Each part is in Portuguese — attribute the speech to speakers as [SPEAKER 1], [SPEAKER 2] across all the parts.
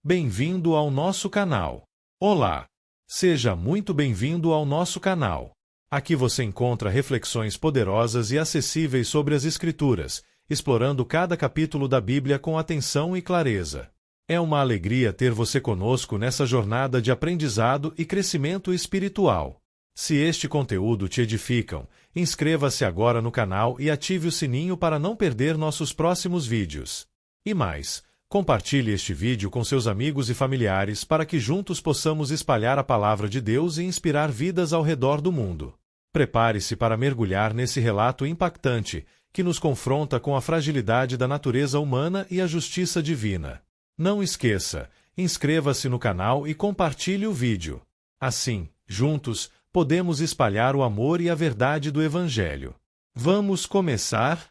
[SPEAKER 1] Bem-vindo ao nosso canal. Olá! Seja muito bem-vindo ao nosso canal. Aqui você encontra reflexões poderosas e acessíveis sobre as Escrituras, explorando cada capítulo da Bíblia com atenção e clareza. É uma alegria ter você conosco nessa jornada de aprendizado e crescimento espiritual. Se este conteúdo te edificam, inscreva-se agora no canal e ative o sininho para não perder nossos próximos vídeos. E mais, compartilhe este vídeo com seus amigos e familiares para que juntos possamos espalhar a palavra de Deus e inspirar vidas ao redor do mundo. Prepare-se para mergulhar nesse relato impactante que nos confronta com a fragilidade da natureza humana e a justiça divina. Não esqueça, inscreva-se no canal e compartilhe o vídeo. Assim, juntos, podemos espalhar o amor e a verdade do Evangelho. Vamos começar?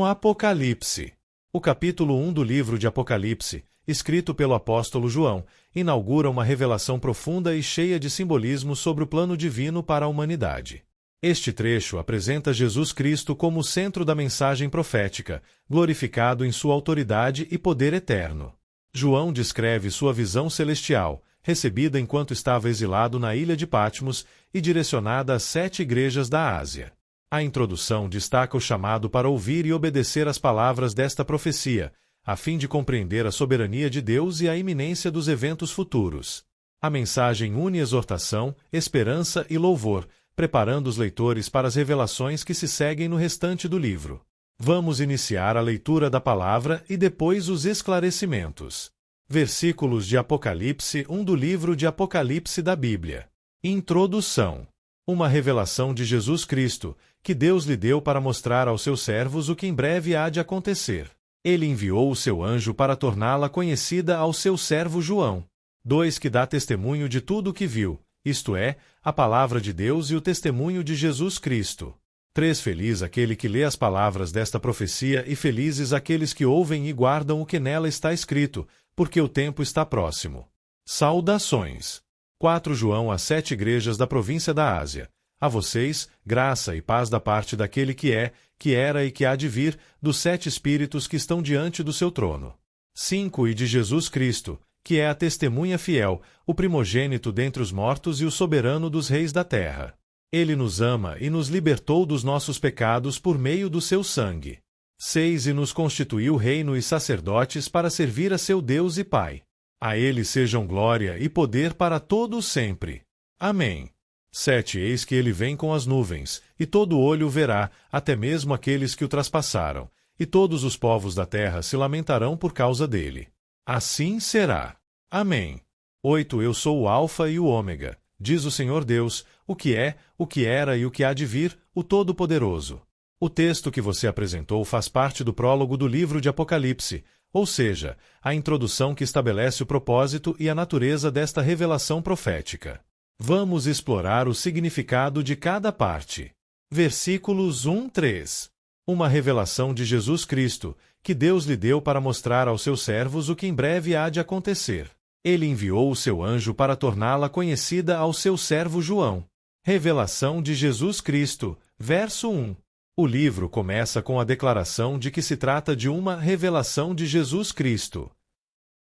[SPEAKER 1] Apocalipse. O capítulo 1 do livro de Apocalipse, escrito pelo apóstolo João, inaugura uma revelação profunda e cheia de simbolismo sobre o plano divino para a humanidade. Este trecho apresenta Jesus Cristo como o centro da mensagem profética, glorificado em sua autoridade e poder eterno. João descreve sua visão celestial, recebida enquanto estava exilado na ilha de Patmos e direcionada às 7 igrejas da Ásia. A introdução destaca o chamado para ouvir e obedecer às palavras desta profecia, a fim de compreender a soberania de Deus e a iminência dos eventos futuros. A mensagem une exortação, esperança e louvor, preparando os leitores para as revelações que se seguem no restante do livro. Vamos iniciar a leitura da palavra e depois os esclarecimentos. Versículos de Apocalipse 1 do livro de Apocalipse da Bíblia. Introdução. Uma revelação de Jesus Cristo, que Deus lhe deu para mostrar aos seus servos o que em breve há de acontecer. Ele enviou o seu anjo para torná-la conhecida ao seu servo João. 2 Que dá testemunho de tudo o que viu, isto é, a palavra de Deus e o testemunho de Jesus Cristo. 3 Feliz aquele que lê as palavras desta profecia e felizes aqueles que ouvem e guardam o que nela está escrito, porque o tempo está próximo. Saudações. 4 João às 7 igrejas da província da Ásia. A vocês, graça e paz da parte daquele que é, que era e que há de vir, dos 7 espíritos que estão diante do seu trono. 5 E de Jesus Cristo, que é a testemunha fiel, o primogênito dentre os mortos e o soberano dos reis da terra. Ele nos ama e nos libertou dos nossos pecados por meio do seu sangue. 6 E nos constituiu reino e sacerdotes para servir a seu Deus e Pai. A ele sejam glória e poder para todo sempre. Amém. 7 Eis que ele vem com as nuvens, e todo olho o verá, até mesmo aqueles que o traspassaram, e todos os povos da terra se lamentarão por causa dele. Assim será. Amém. 8 Eu sou o Alfa e o Ômega, diz o Senhor Deus, o que é, o que era e o que há de vir, o Todo-Poderoso. O texto que você apresentou faz parte do prólogo do livro de Apocalipse, ou seja, a introdução que estabelece o propósito e a natureza desta revelação profética. Vamos explorar o significado de cada parte. Versículos 1-3. Uma revelação de Jesus Cristo, que Deus lhe deu para mostrar aos seus servos o que em breve há de acontecer. Ele enviou o seu anjo para torná-la conhecida ao seu servo João. Revelação de Jesus Cristo, verso 1. O livro começa com a declaração de que se trata de uma revelação de Jesus Cristo.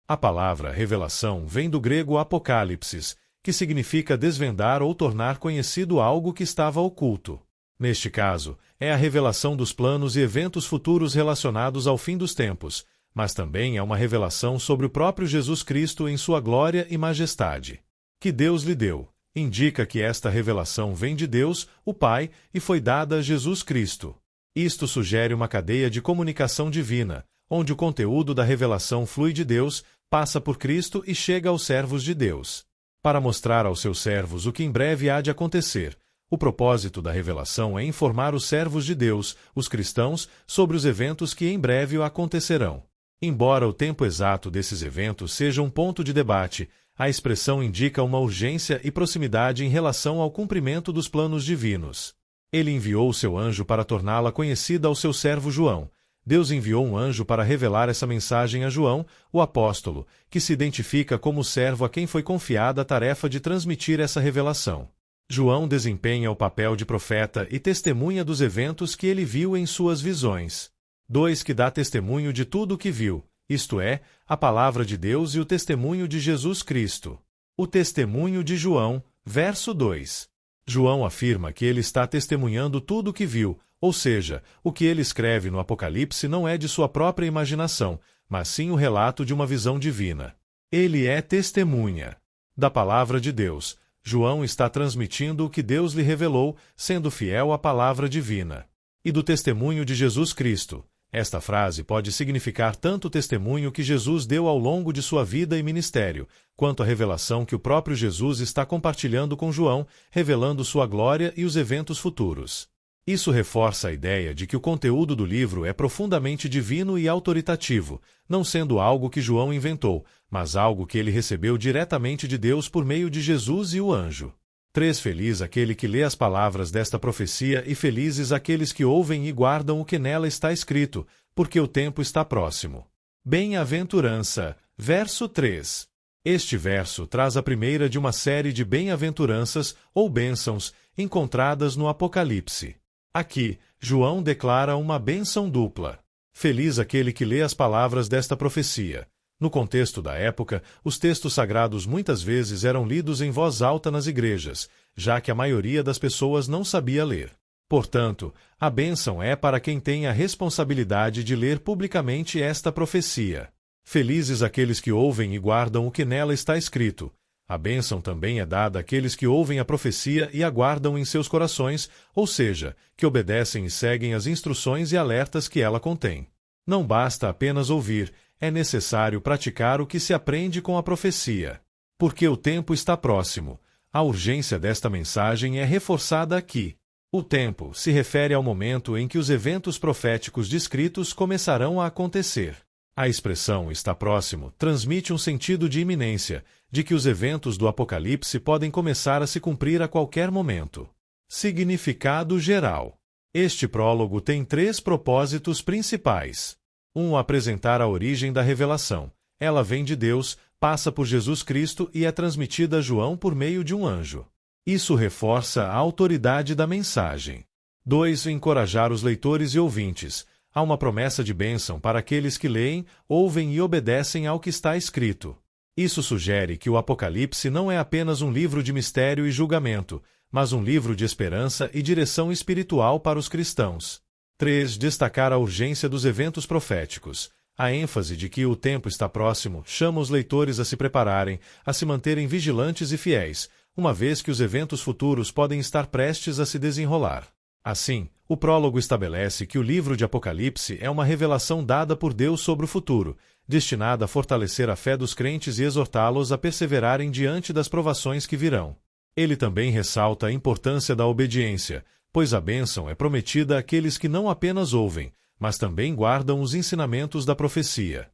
[SPEAKER 1] A palavra revelação vem do grego apocalipsis, que significa desvendar ou tornar conhecido algo que estava oculto. Neste caso, é a revelação dos planos e eventos futuros relacionados ao fim dos tempos, mas também é uma revelação sobre o próprio Jesus Cristo em sua glória e majestade. Que Deus lhe deu. Indica que esta revelação vem de Deus, o Pai, e foi dada a Jesus Cristo. Isto sugere uma cadeia de comunicação divina, onde o conteúdo da revelação flui de Deus, passa por Cristo e chega aos servos de Deus. Para mostrar aos seus servos o que em breve há de acontecer, o propósito da revelação é informar os servos de Deus, os cristãos, sobre os eventos que em breve acontecerão. Embora o tempo exato desses eventos seja um ponto de debate, a expressão indica uma urgência e proximidade em relação ao cumprimento dos planos divinos. Ele enviou o seu anjo para torná-la conhecida ao seu servo João. Deus enviou um anjo para revelar essa mensagem a João, o apóstolo, que se identifica como o servo a quem foi confiada a tarefa de transmitir essa revelação. João desempenha o papel de profeta e testemunha dos eventos que ele viu em suas visões. 2 Que dá testemunho de tudo o que viu, isto é, a palavra de Deus e o testemunho de Jesus Cristo. O testemunho de João, verso 2. João afirma que ele está testemunhando tudo o que viu, ou seja, o que ele escreve no Apocalipse não é de sua própria imaginação, mas sim o relato de uma visão divina. Ele é testemunha da palavra de Deus. João está transmitindo o que Deus lhe revelou, sendo fiel à palavra divina. E do testemunho de Jesus Cristo. Esta frase pode significar tanto o testemunho que Jesus deu ao longo de sua vida e ministério, quanto a revelação que o próprio Jesus está compartilhando com João, revelando sua glória e os eventos futuros. Isso reforça a ideia de que o conteúdo do livro é profundamente divino e autoritativo, não sendo algo que João inventou, mas algo que ele recebeu diretamente de Deus por meio de Jesus e o anjo. 3. Feliz aquele que lê as palavras desta profecia e felizes aqueles que ouvem e guardam o que nela está escrito, porque o tempo está próximo. Bem-aventurança. Verso 3. Este verso traz a primeira de uma série de bem-aventuranças ou bênçãos encontradas no Apocalipse. Aqui, João declara uma bênção dupla. Feliz aquele que lê as palavras desta profecia. No contexto da época, os textos sagrados muitas vezes eram lidos em voz alta nas igrejas, já que a maioria das pessoas não sabia ler. Portanto, a bênção é para quem tem a responsabilidade de ler publicamente esta profecia. Felizes aqueles que ouvem e guardam o que nela está escrito. A bênção também é dada àqueles que ouvem a profecia e a guardam em seus corações, ou seja, que obedecem e seguem as instruções e alertas que ela contém. Não basta apenas ouvir, é necessário praticar o que se aprende com a profecia. Porque o tempo está próximo. A urgência desta mensagem é reforçada aqui. O tempo se refere ao momento em que os eventos proféticos descritos começarão a acontecer. A expressão está próximo transmite um sentido de iminência, de que os eventos do Apocalipse podem começar a se cumprir a qualquer momento. Significado geral. Este prólogo tem 3 propósitos principais. 1. Apresentar a origem da revelação. Ela vem de Deus, passa por Jesus Cristo e é transmitida a João por meio de um anjo. Isso reforça a autoridade da mensagem. 2. Encorajar os leitores e ouvintes. Há uma promessa de bênção para aqueles que leem, ouvem e obedecem ao que está escrito. Isso sugere que o Apocalipse não é apenas um livro de mistério e julgamento, mas um livro de esperança e direção espiritual para os cristãos. 3. Destacar a urgência dos eventos proféticos. A ênfase de que o tempo está próximo chama os leitores a se prepararem, a se manterem vigilantes e fiéis, uma vez que os eventos futuros podem estar prestes a se desenrolar. Assim, o prólogo estabelece que o livro de Apocalipse é uma revelação dada por Deus sobre o futuro, destinada a fortalecer a fé dos crentes e exortá-los a perseverarem diante das provações que virão. Ele também ressalta a importância da obediência, pois a bênção é prometida àqueles que não apenas ouvem, mas também guardam os ensinamentos da profecia.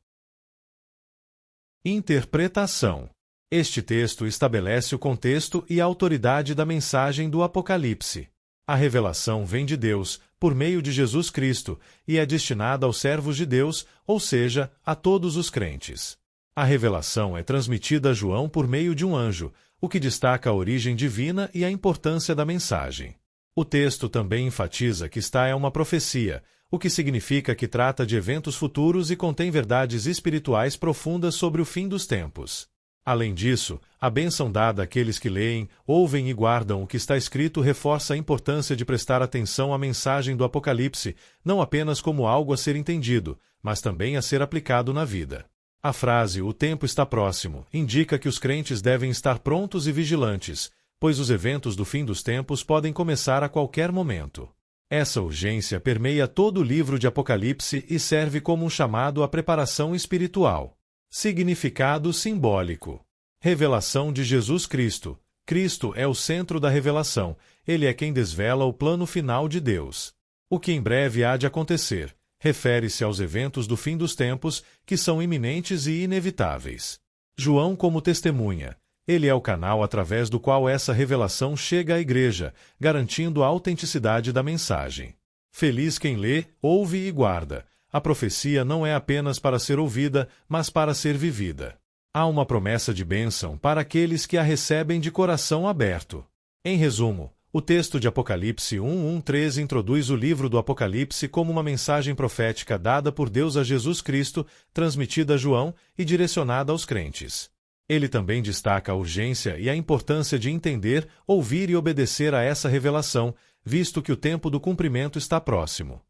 [SPEAKER 1] Interpretação. Este texto estabelece o contexto e a autoridade da mensagem do Apocalipse. A revelação vem de Deus, por meio de Jesus Cristo, e é destinada aos servos de Deus, ou seja, a todos os crentes. A revelação é transmitida a João por meio de um anjo, o que destaca a origem divina e a importância da mensagem. O texto também enfatiza que esta é uma profecia, o que significa que trata de eventos futuros e contém verdades espirituais profundas sobre o fim dos tempos. Além disso, a bênção dada àqueles que leem, ouvem e guardam o que está escrito reforça a importância de prestar atenção à mensagem do Apocalipse, não apenas como algo a ser entendido, mas também a ser aplicado na vida. A frase "o tempo está próximo" indica que os crentes devem estar prontos e vigilantes, pois os eventos do fim dos tempos podem começar a qualquer momento. Essa urgência permeia todo o livro de Apocalipse e serve como um chamado à preparação espiritual. Significado simbólico. Revelação de Jesus Cristo. Cristo é o centro da revelação, ele é quem desvela o plano final de Deus. O que em breve há de acontecer refere-se aos eventos do fim dos tempos, que são iminentes e inevitáveis. João como testemunha. Ele é o canal através do qual essa revelação chega à igreja, garantindo a autenticidade da mensagem. Feliz quem lê, ouve e guarda. A profecia não é apenas para ser ouvida, mas para ser vivida. Há uma promessa de bênção para aqueles que a recebem de coração aberto. Em resumo, O texto de Apocalipse 1:13 introduz o livro do Apocalipse como uma mensagem profética dada por Deus a Jesus Cristo, transmitida a João e direcionada aos crentes. Ele também destaca a urgência e a importância de entender, ouvir e obedecer a essa revelação, visto que o tempo do cumprimento está próximo.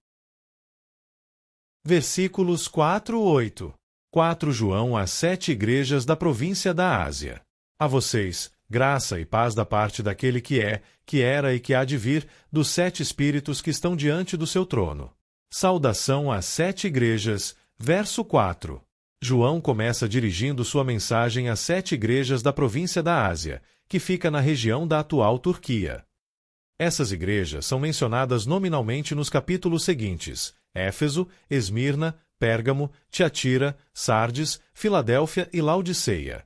[SPEAKER 1] Versículos 4-8. 4 João às 7 igrejas da província da Ásia. A vocês, graça e paz da parte daquele que é, que era e que há de vir, dos 7 Espíritos que estão diante do seu trono. Saudação às 7 igrejas. Verso 4. João começa dirigindo sua mensagem às 7 igrejas da província da Ásia, que fica na região da atual Turquia. Essas igrejas são mencionadas nominalmente nos capítulos seguintes: Éfeso, Esmirna, Pérgamo, Tiatira, Sardes, Filadélfia e Laodiceia.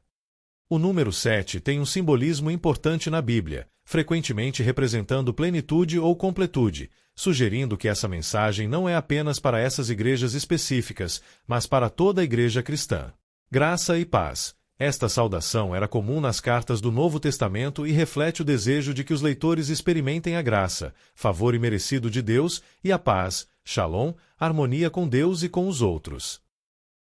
[SPEAKER 1] O número 7 tem um simbolismo importante na Bíblia, frequentemente representando plenitude ou completude, sugerindo que essa mensagem não é apenas para essas igrejas específicas, mas para toda a igreja cristã. Graça e paz. Esta saudação era comum nas cartas do Novo Testamento e reflete o desejo de que os leitores experimentem a graça, favor imerecido de Deus, e a paz, shalom, harmonia com Deus e com os outros.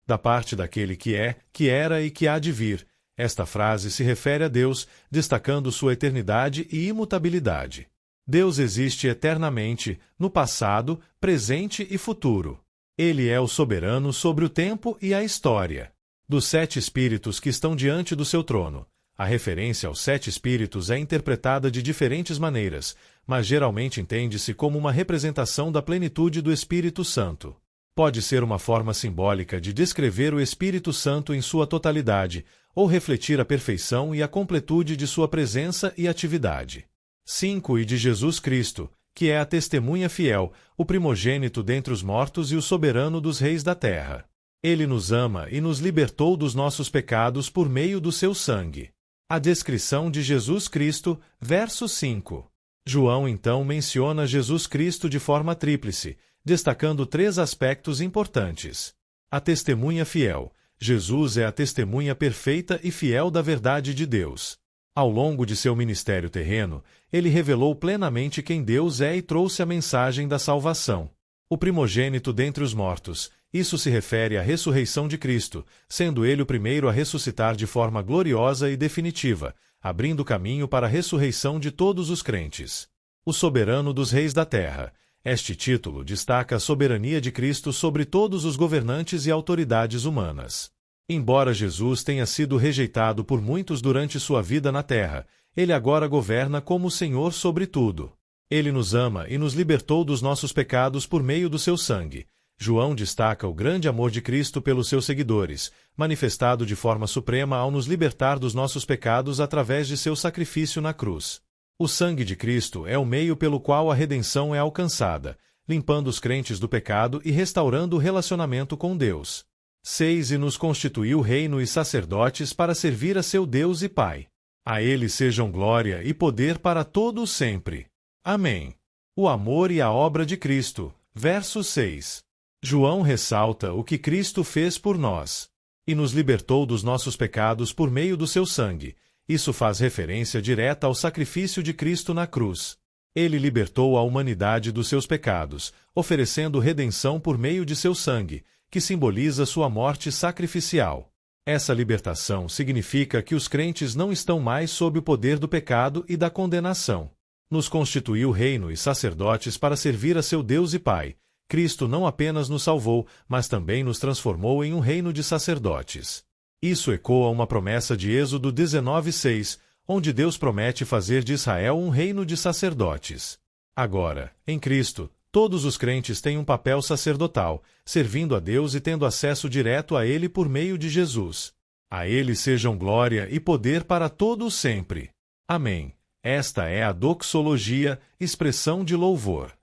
[SPEAKER 1] Da parte daquele que é, que era e que há de vir, esta frase se refere a Deus, destacando sua eternidade e imutabilidade. Deus existe eternamente, no passado, presente e futuro. Ele é o soberano sobre o tempo e a história. Dos 7 Espíritos que estão diante do seu trono. A referência aos 7 Espíritos é interpretada de diferentes maneiras, mas geralmente entende-se como uma representação da plenitude do Espírito Santo. Pode ser uma forma simbólica de descrever o Espírito Santo em sua totalidade, ou refletir a perfeição e a completude de sua presença e atividade. 5 E de Jesus Cristo, que é a testemunha fiel, o primogênito dentre os mortos e o soberano dos reis da terra. Ele nos ama e nos libertou dos nossos pecados por meio do seu sangue. A descrição de Jesus Cristo, verso 5. João então menciona Jesus Cristo de forma tríplice, destacando 3 aspectos importantes. A testemunha fiel. Jesus é a testemunha perfeita e fiel da verdade de Deus. Ao longo de seu ministério terreno, ele revelou plenamente quem Deus é e trouxe a mensagem da salvação. O primogênito dentre os mortos. Isso se refere à ressurreição de Cristo, sendo ele o primeiro a ressuscitar de forma gloriosa e definitiva, abrindo caminho para a ressurreição de todos os crentes. O soberano dos reis da terra. Este título destaca a soberania de Cristo sobre todos os governantes e autoridades humanas. Embora Jesus tenha sido rejeitado por muitos durante sua vida na terra, ele agora governa como Senhor sobre tudo. Ele nos ama e nos libertou dos nossos pecados por meio do seu sangue. João destaca o grande amor de Cristo pelos seus seguidores, manifestado de forma suprema ao nos libertar dos nossos pecados através de seu sacrifício na cruz. O sangue de Cristo é o meio pelo qual a redenção é alcançada, limpando os crentes do pecado e restaurando o relacionamento com Deus. 6 E nos constituiu reino e sacerdotes para servir a seu Deus e Pai. A ele sejam glória e poder para todo o sempre. Amém. O amor e a obra de Cristo. Verso 6. João ressalta o que Cristo fez por nós. E nos libertou dos nossos pecados por meio do seu sangue. Isso faz referência direta ao sacrifício de Cristo na cruz. Ele libertou a humanidade dos seus pecados, oferecendo redenção por meio de seu sangue, que simboliza sua morte sacrificial. Essa libertação significa que os crentes não estão mais sob o poder do pecado e da condenação. Nos constituiu reino e sacerdotes para servir a seu Deus e Pai. Cristo não apenas nos salvou, mas também nos transformou em um reino de sacerdotes. Isso ecoa uma promessa de Êxodo 19:6, onde Deus promete fazer de Israel um reino de sacerdotes. Agora, em Cristo, todos os crentes têm um papel sacerdotal, servindo a Deus e tendo acesso direto a Ele por meio de Jesus. A Ele sejam glória e poder para todo o sempre. Amém. Esta é a doxologia, expressão de louvor.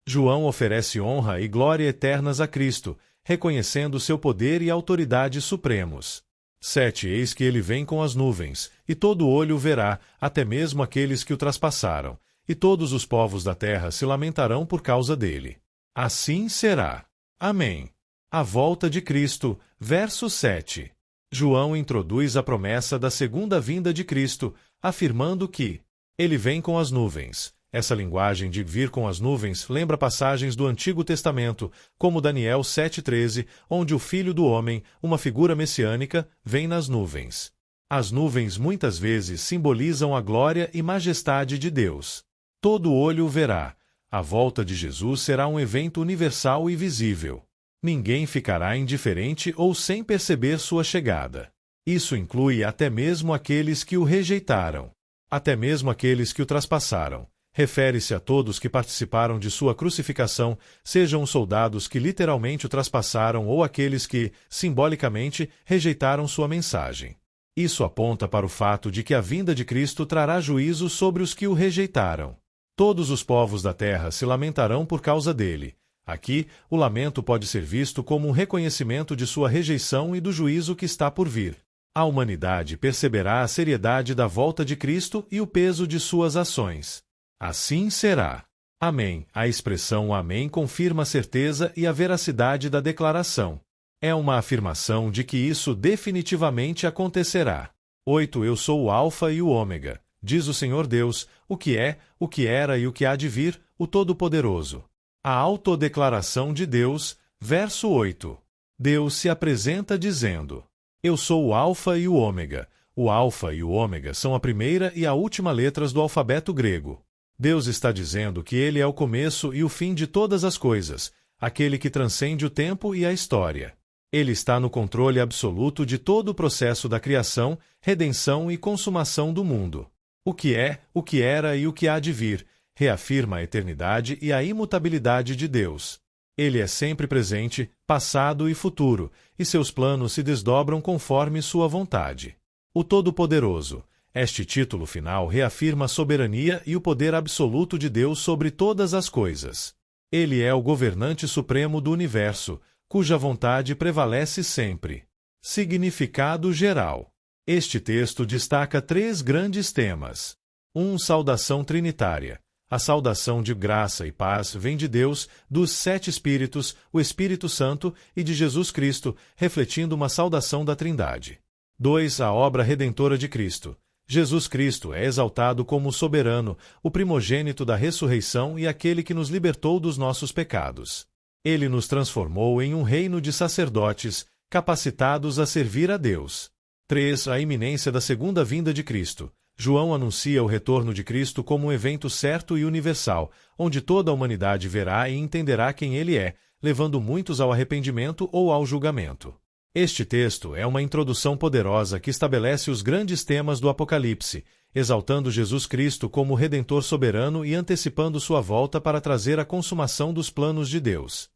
[SPEAKER 1] João oferece honra e glória eternas a Cristo, reconhecendo seu poder e autoridade supremos. 7 Eis que ele vem com as nuvens, e todo olho o verá, até mesmo aqueles que o traspassaram, e todos os povos da terra se lamentarão por causa dele. Assim será. Amém. A volta de Cristo, verso 7. João introduz a promessa da segunda vinda de Cristo, afirmando que ele vem com as nuvens. Essa linguagem de vir com as nuvens lembra passagens do Antigo Testamento, como Daniel 7,13, onde o Filho do Homem, uma figura messiânica, vem nas nuvens. As nuvens muitas vezes simbolizam a glória e majestade de Deus. Todo olho o verá. A volta de Jesus será um evento universal e visível. Ninguém ficará indiferente ou sem perceber sua chegada. Isso inclui até mesmo aqueles que o rejeitaram. Até mesmo aqueles que o traspassaram. Refere-se a todos que participaram de sua crucificação, sejam os soldados que literalmente o traspassaram ou aqueles que, simbolicamente, rejeitaram sua mensagem. Isso aponta para o fato de que a vinda de Cristo trará juízo sobre os que o rejeitaram. Todos os povos da terra se lamentarão por causa dele. Aqui, o lamento pode ser visto como um reconhecimento de sua rejeição e do juízo que está por vir. A humanidade perceberá a seriedade da volta de Cristo e o peso de suas ações. Assim será. Amém. A expressão Amém confirma a certeza e a veracidade da declaração. É uma afirmação de que isso definitivamente acontecerá. 8. Eu sou o Alfa e o Ômega, diz o Senhor Deus, o que é, o que era e o que há de vir, o Todo-Poderoso. A autodeclaração de Deus, verso 8. Deus se apresenta dizendo: Eu sou o Alfa e o Ômega. O Alfa e o Ômega são a primeira e a última letras do alfabeto grego. Deus está dizendo que Ele é o começo e o fim de todas as coisas, aquele que transcende o tempo e a história. Ele está no controle absoluto de todo o processo da criação, redenção e consumação do mundo. O que é, o que era e o que há de vir, reafirma a eternidade e a imutabilidade de Deus. Ele é sempre presente, passado e futuro, e seus planos se desdobram conforme sua vontade. O Todo-Poderoso. Este título final reafirma a soberania e o poder absoluto de Deus sobre todas as coisas. Ele é o governante supremo do universo, cuja vontade prevalece sempre. Significado geral. Este texto destaca 3 grandes temas. 1. Saudação trinitária. A saudação de graça e paz vem de Deus, dos 7 Espíritos, o Espírito Santo e de Jesus Cristo, refletindo uma saudação da Trindade. 2. A obra redentora de Cristo. Jesus Cristo é exaltado como o soberano, o primogênito da ressurreição e aquele que nos libertou dos nossos pecados. Ele nos transformou em um reino de sacerdotes, capacitados a servir a Deus. 3. A iminência da segunda vinda de Cristo. João anuncia o retorno de Cristo como um evento certo e universal, onde toda a humanidade verá e entenderá quem Ele é, levando muitos ao arrependimento ou ao julgamento. Este texto é uma introdução poderosa que estabelece os grandes temas do Apocalipse, exaltando Jesus Cristo como Redentor soberano e antecipando sua volta para trazer a consumação dos planos de Deus.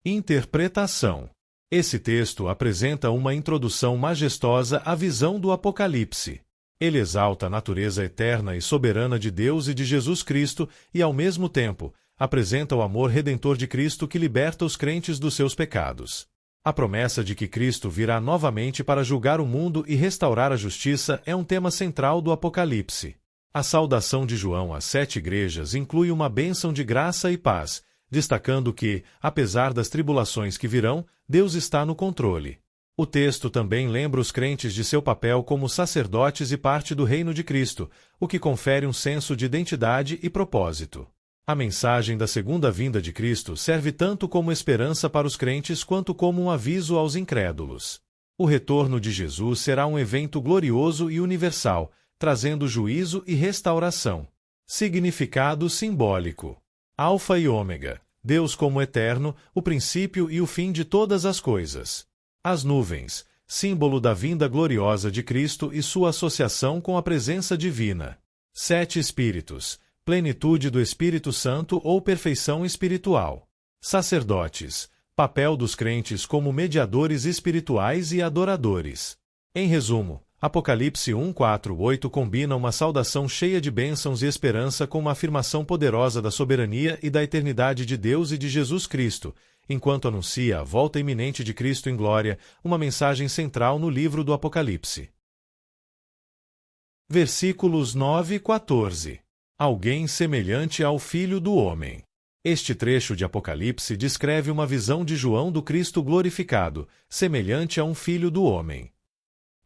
[SPEAKER 1] Interpretação. Esse texto apresenta uma introdução majestosa à visão do Apocalipse. Ele exalta a natureza eterna e soberana de Deus e de Jesus Cristo e, ao mesmo tempo, apresenta o amor redentor de Cristo que liberta os crentes dos seus pecados. A promessa de que Cristo virá novamente para julgar o mundo e restaurar a justiça é um tema central do Apocalipse. A saudação de João às 7 igrejas inclui uma bênção de graça e paz, destacando que, apesar das tribulações que virão, Deus está no controle. O texto também lembra os crentes de seu papel como sacerdotes e parte do reino de Cristo, o que confere um senso de identidade e propósito. A mensagem da segunda vinda de Cristo serve tanto como esperança para os crentes quanto como um aviso aos incrédulos. O retorno de Jesus será um evento glorioso e universal, trazendo juízo e restauração. Significado simbólico. Alfa e Ômega. Deus como eterno, o princípio e o fim de todas as coisas. As nuvens, símbolo da vinda gloriosa de Cristo e sua associação com a presença divina. 7 Espíritos, plenitude do Espírito Santo ou perfeição espiritual. Sacerdotes, papel dos crentes como mediadores espirituais e adoradores. Em resumo, Apocalipse 1:4-8 combina uma saudação cheia de bênçãos e esperança com uma afirmação poderosa da soberania e da eternidade de Deus e de Jesus Cristo, enquanto anuncia a volta iminente de Cristo em glória, uma mensagem central no livro do Apocalipse. Versículos 9 e 14. Alguém semelhante ao Filho do Homem. Este trecho de Apocalipse descreve uma visão de João do Cristo glorificado, semelhante a um Filho do Homem.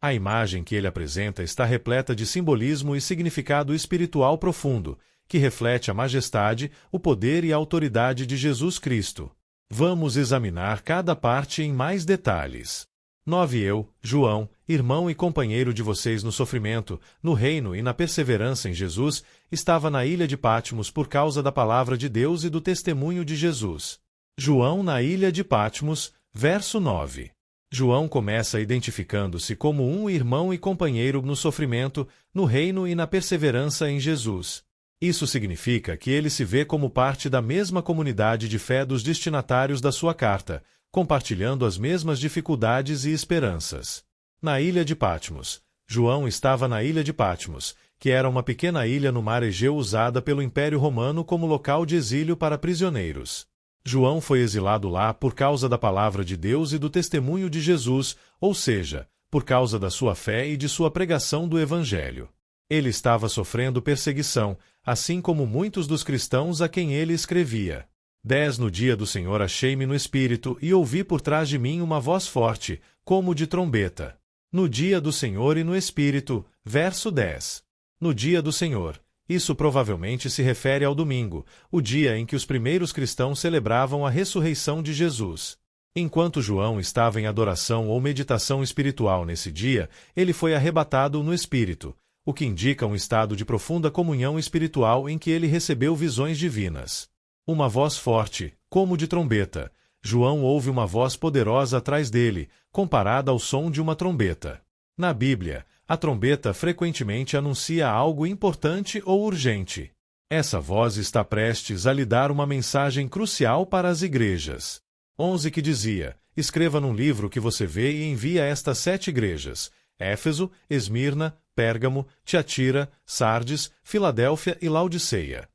[SPEAKER 1] A imagem que ele apresenta está repleta de simbolismo e significado espiritual profundo, que reflete a majestade, o poder e a autoridade de Jesus Cristo. Vamos examinar cada parte em mais detalhes. 9 Eu, João, irmão e companheiro de vocês no sofrimento, no reino e na perseverança em Jesus, estava na ilha de Patmos por causa da palavra de Deus e do testemunho de Jesus. João na ilha de Patmos, verso 9. João começa identificando-se como um irmão e companheiro no sofrimento, no reino e na perseverança em Jesus. Isso significa que ele se vê como parte da mesma comunidade de fé dos destinatários da sua carta, compartilhando as mesmas dificuldades e esperanças. Na ilha de Patmos. João estava na ilha de Patmos, que era uma pequena ilha no mar Egeu usada pelo Império Romano como local de exílio para prisioneiros. João foi exilado lá por causa da palavra de Deus e do testemunho de Jesus, ou seja, por causa da sua fé e de sua pregação do Evangelho. Ele estava sofrendo perseguição, assim como muitos dos cristãos a quem ele escrevia. 10 No dia do Senhor achei-me no Espírito e ouvi por trás de mim uma voz forte, como de trombeta. No dia do Senhor e no Espírito, verso 10. No dia do Senhor. Isso provavelmente se refere ao domingo, o dia em que os primeiros cristãos celebravam a ressurreição de Jesus. Enquanto João estava em adoração ou meditação espiritual nesse dia, ele foi arrebatado no Espírito, o que indica um estado de profunda comunhão espiritual em que ele recebeu visões divinas. Uma voz forte, como de trombeta. João ouve uma voz poderosa atrás dele, comparada ao som de uma trombeta. Na Bíblia, a trombeta frequentemente anuncia algo importante ou urgente. Essa voz está prestes a lhe dar uma mensagem crucial para as igrejas. 11 Que dizia: escreva num livro que você vê e envie a estas 7 igrejas: Éfeso, Esmirna, Pérgamo, Tiatira, Sardes, Filadélfia e Laodiceia.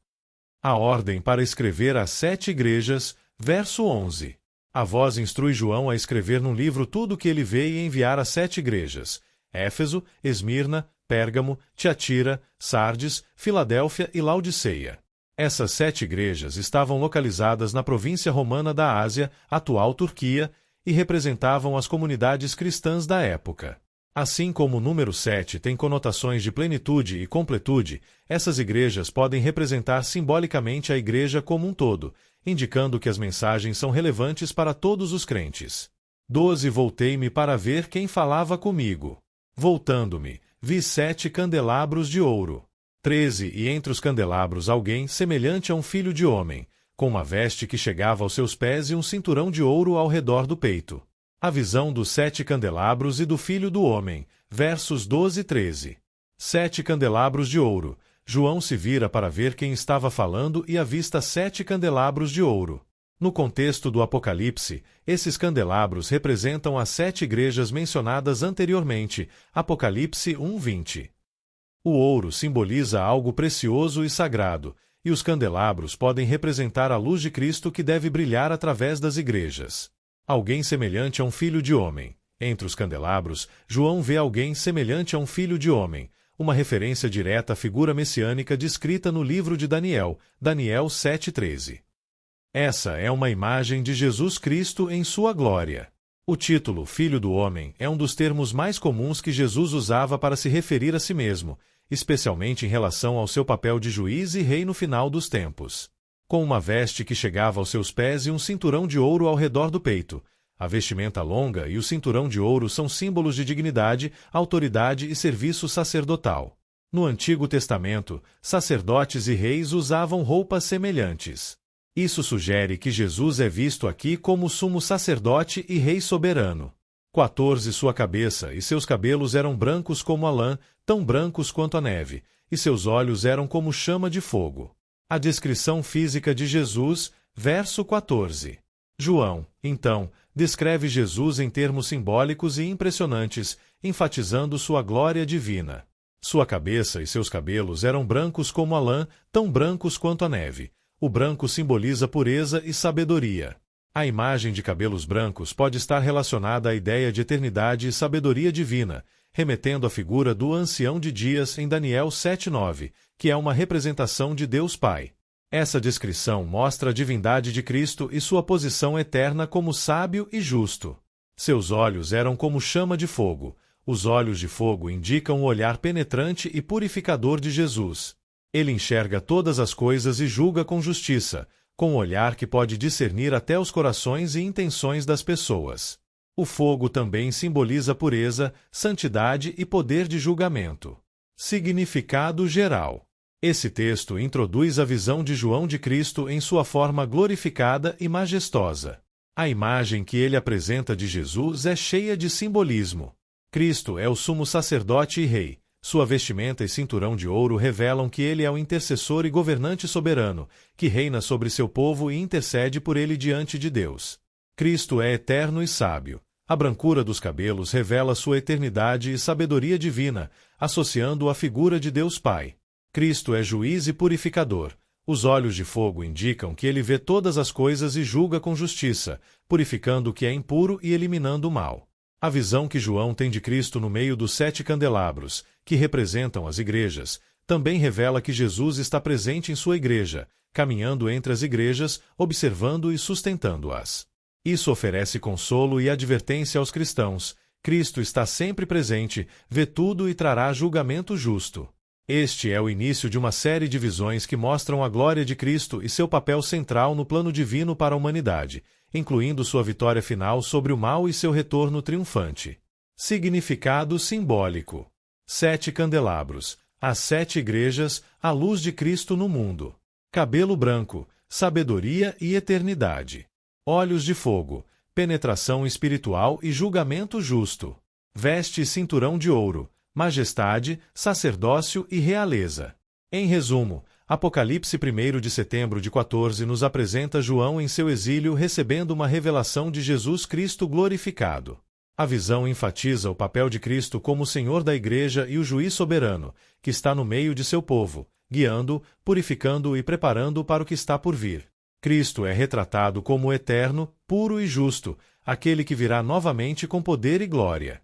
[SPEAKER 1] A ordem para escrever às 7 igrejas, verso 11. A voz instrui João a escrever num livro tudo o que ele vê e enviar às 7 igrejas: Éfeso, Esmirna, Pérgamo, Tiatira, Sardes, Filadélfia e Laodiceia. Essas 7 igrejas estavam localizadas na província romana da Ásia, atual Turquia, e representavam as comunidades cristãs da época. Assim como o número 7 tem conotações de plenitude e completude, essas igrejas podem representar simbolicamente a igreja como um todo, indicando que as mensagens são relevantes para todos os crentes. 12 Voltei-me para ver quem falava comigo. Voltando-me, vi 7 candelabros de ouro. 13 E entre os candelabros alguém semelhante a um filho de homem, com uma veste que chegava aos seus pés e um cinturão de ouro ao redor do peito. A visão dos 7 candelabros e do filho do homem, versos 12 e 13. 7 candelabros de ouro. João se vira para ver quem estava falando e avista 7 candelabros de ouro. No contexto do Apocalipse, esses candelabros representam as 7 igrejas mencionadas anteriormente, Apocalipse 1:20. O ouro simboliza algo precioso e sagrado, e os candelabros podem representar a luz de Cristo que deve brilhar através das igrejas. Alguém semelhante a um filho de homem. Entre os candelabros, João vê alguém semelhante a um filho de homem, uma referência direta à figura messiânica descrita no livro de Daniel, Daniel 7:13. Essa é uma imagem de Jesus Cristo em sua glória. O título Filho do Homem é um dos termos mais comuns que Jesus usava para se referir a si mesmo, especialmente em relação ao seu papel de juiz e rei no final dos tempos. Com uma veste que chegava aos seus pés e um cinturão de ouro ao redor do peito. A vestimenta longa e o cinturão de ouro são símbolos de dignidade, autoridade e serviço sacerdotal. No Antigo Testamento, sacerdotes e reis usavam roupas semelhantes. Isso sugere que Jesus é visto aqui como sumo sacerdote e rei soberano. 14 Sua cabeça e seus cabelos eram brancos como a lã, tão brancos quanto a neve, e seus olhos eram como chama de fogo. A descrição física de Jesus, verso 14. João, então, descreve Jesus em termos simbólicos e impressionantes, enfatizando sua glória divina. Sua cabeça e seus cabelos eram brancos como a lã, tão brancos quanto a neve. O branco simboliza pureza e sabedoria. A imagem de cabelos brancos pode estar relacionada à ideia de eternidade e sabedoria divina, remetendo à figura do Ancião de Dias em Daniel 7:9, que é uma representação de Deus Pai. Essa descrição mostra a divindade de Cristo e sua posição eterna como sábio e justo. Seus olhos eram como chama de fogo. Os olhos de fogo indicam o olhar penetrante e purificador de Jesus. Ele enxerga todas as coisas e julga com justiça, com um olhar que pode discernir até os corações e intenções das pessoas. O fogo também simboliza pureza, santidade e poder de julgamento. Significado geral. Esse texto introduz a visão de João de Cristo em sua forma glorificada e majestosa. A imagem que ele apresenta de Jesus é cheia de simbolismo. Cristo é o sumo sacerdote e rei. Sua vestimenta e cinturão de ouro revelam que ele é o intercessor e governante soberano, que reina sobre seu povo e intercede por ele diante de Deus. Cristo é eterno e sábio. A brancura dos cabelos revela sua eternidade e sabedoria divina, associando-o à figura de Deus Pai. Cristo é juiz e purificador. Os olhos de fogo indicam que ele vê todas as coisas e julga com justiça, purificando o que é impuro e eliminando o mal. A visão que João tem de Cristo no meio dos 7 candelabros, que representam as igrejas, também revela que Jesus está presente em sua igreja, caminhando entre as igrejas, observando e sustentando-as. Isso oferece consolo e advertência aos cristãos. Cristo está sempre presente, vê tudo e trará julgamento justo. Este é o início de uma série de visões que mostram a glória de Cristo e seu papel central no plano divino para a humanidade, incluindo sua vitória final sobre o mal e seu retorno triunfante. Significado simbólico. 7 candelabros, as 7 igrejas, a luz de Cristo no mundo. Cabelo branco, sabedoria e eternidade. Olhos de fogo, penetração espiritual e julgamento justo. Veste e cinturão de ouro, majestade, sacerdócio e realeza. Em resumo, Apocalipse 1 de setembro de 14 nos apresenta João em seu exílio recebendo uma revelação de Jesus Cristo glorificado. A visão enfatiza o papel de Cristo como o Senhor da Igreja e o juiz soberano, que está no meio de seu povo, guiando-o, purificando-o e preparando-o para o que está por vir. Cristo é retratado como o eterno, puro e justo, aquele que virá novamente com poder e glória.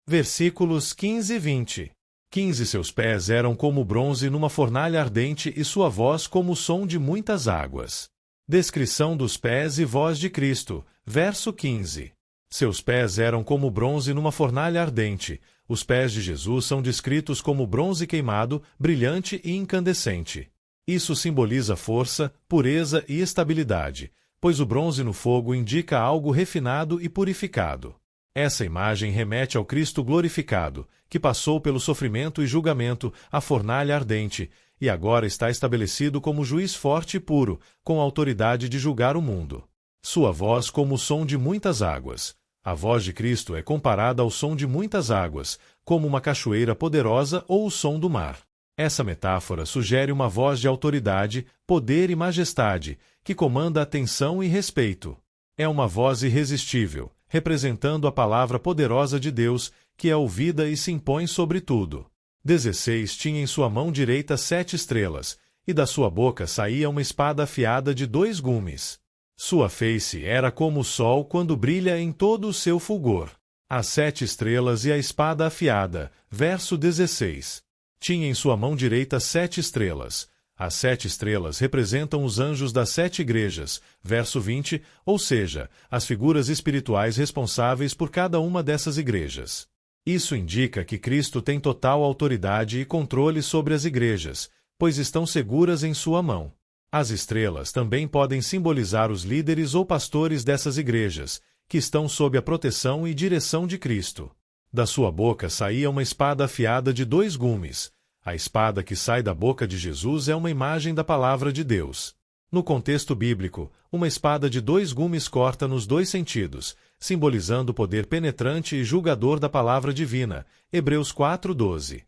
[SPEAKER 1] Versículos 15 e 20. 15 seus pés eram como bronze numa fornalha ardente e sua voz como o som de muitas águas. Descrição dos pés e voz de Cristo, verso 15. Seus pés eram como bronze numa fornalha ardente. Os pés de Jesus são descritos como bronze queimado, brilhante e incandescente. Isso simboliza força, pureza e estabilidade, pois o bronze no fogo indica algo refinado e purificado. Essa imagem remete ao Cristo glorificado, que passou pelo sofrimento e julgamento, a fornalha ardente, e agora está estabelecido como juiz forte e puro, com a autoridade de julgar o mundo. Sua voz como o som de muitas águas. A voz de Cristo é comparada ao som de muitas águas, como uma cachoeira poderosa ou o som do mar. Essa metáfora sugere uma voz de autoridade, poder e majestade, que comanda atenção e respeito. É uma voz irresistível, representando a palavra poderosa de Deus, que é ouvida e se impõe sobre tudo. 16 tinha em sua mão direita 7 estrelas, e da sua boca saía uma espada afiada de 2 gumes. Sua face era como o sol quando brilha em todo o seu fulgor. As 7 estrelas e a espada afiada, verso 16. Tinha em sua mão direita 7 estrelas. As 7 estrelas representam os anjos das 7 igrejas, verso 20, ou seja, as figuras espirituais responsáveis por cada uma dessas igrejas. Isso indica que Cristo tem total autoridade e controle sobre as igrejas, pois estão seguras em sua mão. As estrelas também podem simbolizar os líderes ou pastores dessas igrejas, que estão sob a proteção e direção de Cristo. Da sua boca saía uma espada afiada de 2 gumes. A espada que sai da boca de Jesus é uma imagem da palavra de Deus. No contexto bíblico, uma espada de 2 gumes corta nos 2 sentidos, simbolizando o poder penetrante e julgador da palavra divina. Hebreus 4:12.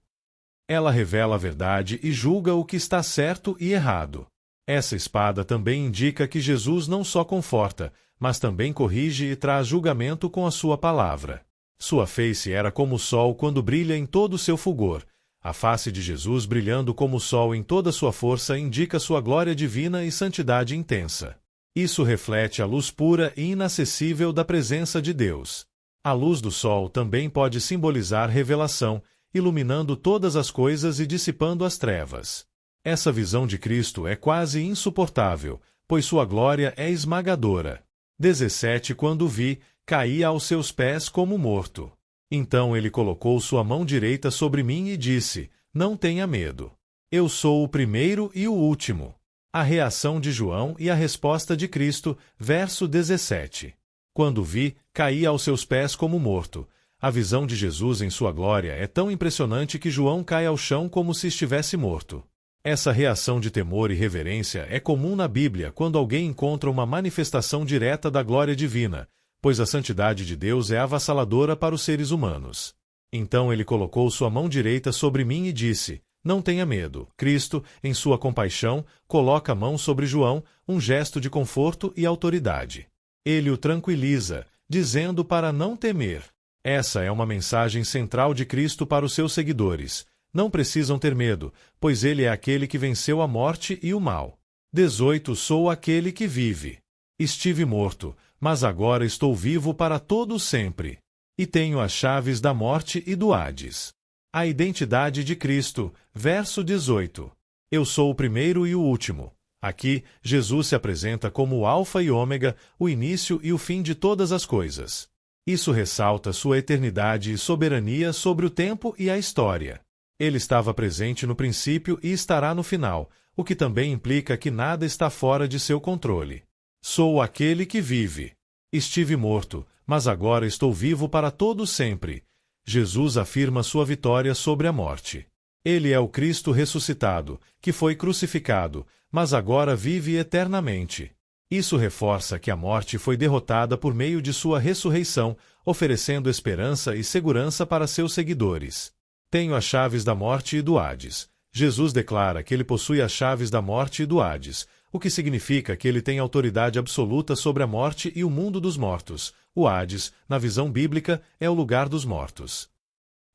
[SPEAKER 1] Ela revela a verdade e julga o que está certo e errado. Essa espada também indica que Jesus não só conforta, mas também corrige e traz julgamento com a sua palavra. Sua face era como o sol quando brilha em todo o seu fulgor. A face de Jesus brilhando como o sol em toda sua força indica sua glória divina e santidade intensa. Isso reflete a luz pura e inacessível da presença de Deus. A luz do sol também pode simbolizar revelação, iluminando todas as coisas e dissipando as trevas. Essa visão de Cristo é quase insuportável, pois sua glória é esmagadora. 17 Quando vi, caí aos seus pés como morto. Então ele colocou sua mão direita sobre mim e disse: Não tenha medo. Eu sou o primeiro e o último. A reação de João e a resposta de Cristo, verso 17. Quando vi, caí aos seus pés como morto. A visão de Jesus em sua glória é tão impressionante que João cai ao chão como se estivesse morto. Essa reação de temor e reverência é comum na Bíblia quando alguém encontra uma manifestação direta da glória divina, pois a santidade de Deus é avassaladora para os seres humanos. Então ele colocou sua mão direita sobre mim e disse: Não tenha medo. Cristo, em sua compaixão, coloca a mão sobre João, um gesto de conforto e autoridade. Ele o tranquiliza, dizendo para não temer. Essa é uma mensagem central de Cristo para os seus seguidores. Não precisam ter medo, pois ele é aquele que venceu a morte e o mal. 18 Sou aquele que vive. Estive morto, mas agora estou vivo para todo sempre. E tenho as chaves da morte e do Hades. A identidade de Cristo, verso 18. Eu sou o primeiro e o último. Aqui, Jesus se apresenta como o Alfa e Ômega, o início e o fim de todas as coisas. Isso ressalta sua eternidade e soberania sobre o tempo e a história. Ele estava presente no princípio e estará no final, o que também implica que nada está fora de seu controle. Sou aquele que vive. Estive morto, mas agora estou vivo para todo sempre. Jesus afirma sua vitória sobre a morte. Ele é o Cristo ressuscitado, que foi crucificado, mas agora vive eternamente. Isso reforça que a morte foi derrotada por meio de sua ressurreição, oferecendo esperança e segurança para seus seguidores. Tenho as chaves da morte e do Hades. Jesus declara que ele possui as chaves da morte e do Hades, o que significa que ele tem autoridade absoluta sobre a morte e o mundo dos mortos. O Hades, na visão bíblica, é o lugar dos mortos.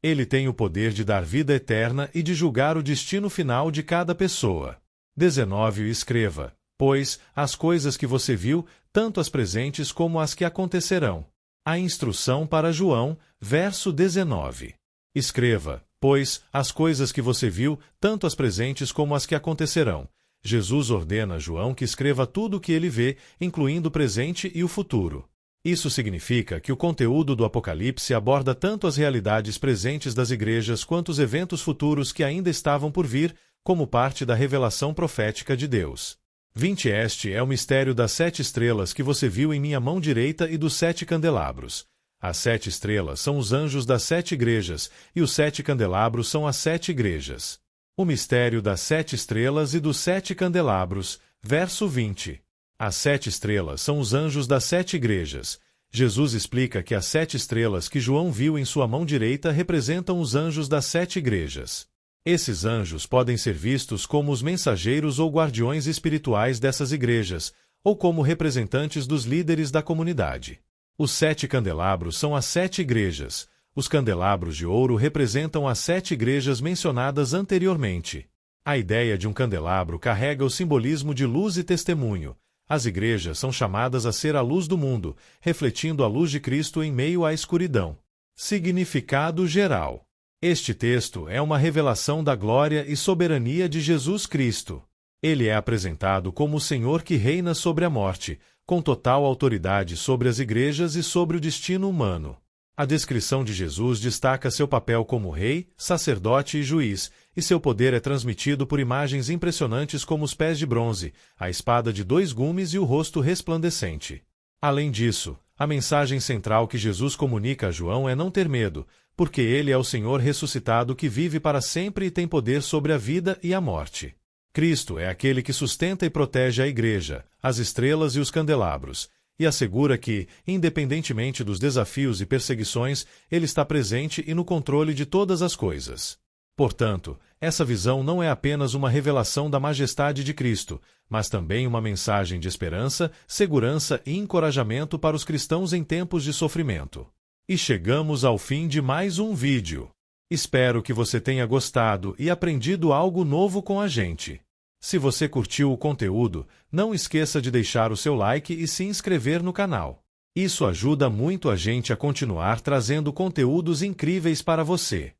[SPEAKER 1] Ele tem o poder de dar vida eterna e de julgar o destino final de cada pessoa. 19 Escreva, pois, as coisas que você viu, tanto as presentes como as que acontecerão. A instrução para João, verso 19. Escreva, pois, as coisas que você viu, tanto as presentes como as que acontecerão. Jesus ordena a João que escreva tudo o que ele vê, incluindo o presente e o futuro. Isso significa que o conteúdo do Apocalipse aborda tanto as realidades presentes das igrejas quanto os eventos futuros que ainda estavam por vir, como parte da revelação profética de Deus. 20 Este é o mistério das 7 estrelas que você viu em minha mão direita e dos 7 candelabros. As 7 estrelas são os anjos das 7 igrejas, e os 7 candelabros são as 7 igrejas. O mistério das 7 estrelas e dos 7 candelabros, verso 20. As 7 estrelas são os anjos das 7 igrejas. Jesus explica que as 7 estrelas que João viu em sua mão direita representam os anjos das 7 igrejas. Esses anjos podem ser vistos como os mensageiros ou guardiões espirituais dessas igrejas, ou como representantes dos líderes da comunidade. Os 7 candelabros são as 7 igrejas. Os candelabros de ouro representam as 7 igrejas mencionadas anteriormente. A ideia de um candelabro carrega o simbolismo de luz e testemunho. As igrejas são chamadas a ser a luz do mundo, refletindo a luz de Cristo em meio à escuridão. Significado geral. Este texto é uma revelação da glória e soberania de Jesus Cristo. Ele é apresentado como o Senhor que reina sobre a morte, com total autoridade sobre as igrejas e sobre o destino humano. A descrição de Jesus destaca seu papel como rei, sacerdote e juiz, e seu poder é transmitido por imagens impressionantes como os pés de bronze, a espada de 2 gumes e o rosto resplandecente. Além disso, a mensagem central que Jesus comunica a João é não ter medo, porque ele é o Senhor ressuscitado que vive para sempre e tem poder sobre a vida e a morte. Cristo é aquele que sustenta e protege a igreja, as estrelas e os candelabros, e assegura que, independentemente dos desafios e perseguições, ele está presente e no controle de todas as coisas. Portanto, essa visão não é apenas uma revelação da majestade de Cristo, mas também uma mensagem de esperança, segurança e encorajamento para os cristãos em tempos de sofrimento. E chegamos ao fim de mais um vídeo. Espero que você tenha gostado e aprendido algo novo com a gente. Se você curtiu o conteúdo, não esqueça de deixar o seu like e se inscrever no canal. Isso ajuda muito a gente a continuar trazendo conteúdos incríveis para você.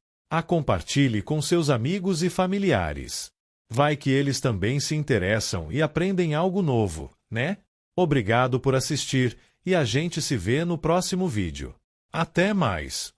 [SPEAKER 1] Compartilhe com seus amigos e familiares. Vai que eles também se interessam e aprendem algo novo, né? Obrigado por assistir e a gente se vê no próximo vídeo. Até mais!